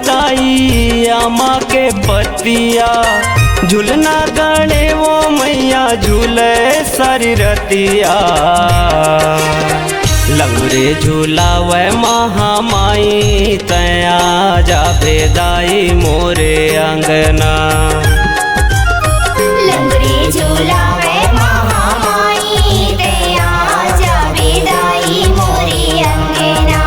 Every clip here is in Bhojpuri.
दाई आमा के पतिया झूलना गणे वो मैया झूले सारी रतिया। लंगरे झूलावे महामाई तया जाबे दाई मोरे अंगना। लंगरे झूलावे महामाई तया जाबे दाई मोरे अंगना।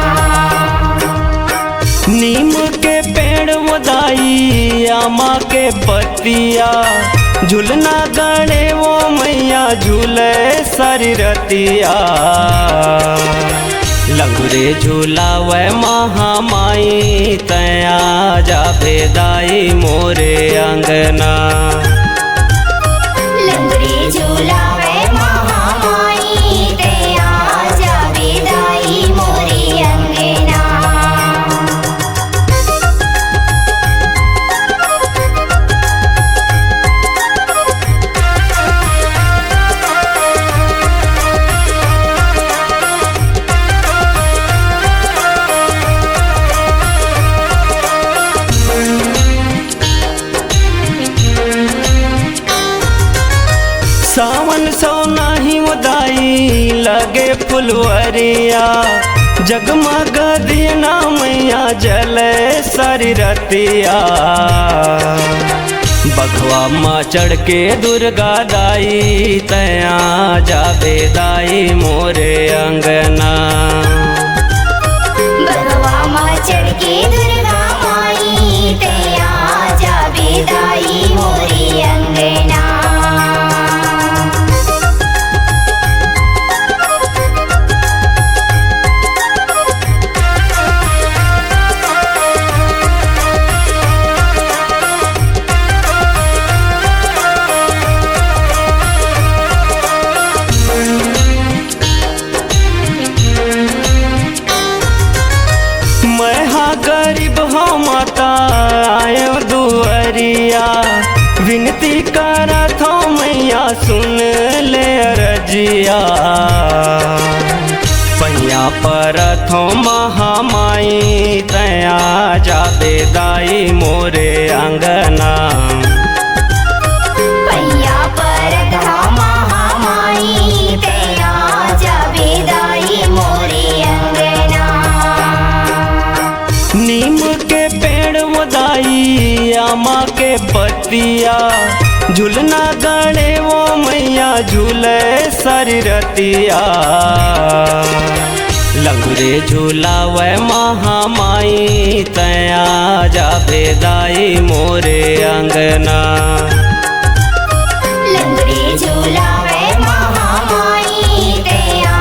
नीम के पेड़ वो दाई आमा के पतिया झूलना गणे वो मैया झूले सारी रतिया। लंगरे झूलावे महामाई तया जाबे दाई मोरे अंगना। लंगरे झूलावे महामाई तया जाबे दाई मोरे अंगना। सावन सो नाही उदाई लगे फुलवरिया जगमग दिना मैया जले सारी रतिया। बघवा माँ चढ़ के दुर्गा दाई तया जाबे दाई मोरे अंगना। बघवा माँ चढ़ के दुर्गा माई तया जाबे दाई मोरे अंगना। गरीब हो माता आयो दुअरिया विनती करत हो मैया सुन ले रजिया। पैया परत हो महामाई तया जाबे दाई मोरे अंगना। पैया परत हो महामाई तया जाबे दाई मोरे अंगना। नीम के पेड़ वो दाई आमा के पतिया झूलना गणे वो मैया झूले सारी रतिया। लंगरे झूलावे महामाई तया जाबे दाई मोरे अंगना। लंगरे झूलावे महामाई तया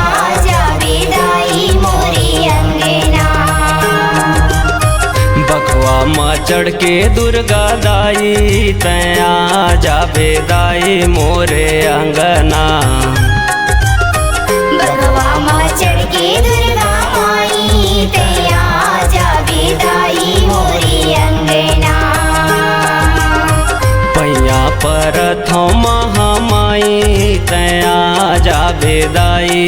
जाबे दाई मोरे अंगना। बघवा माँ चढ़ के दुर्गा दाई तया जाबे दाई मोरे अंगना। बघवा माँ चढ़ के दुर्गा माई तया जाबे दाई मोरे अंगना। पैया परत हो महामाई तया जाबे दाई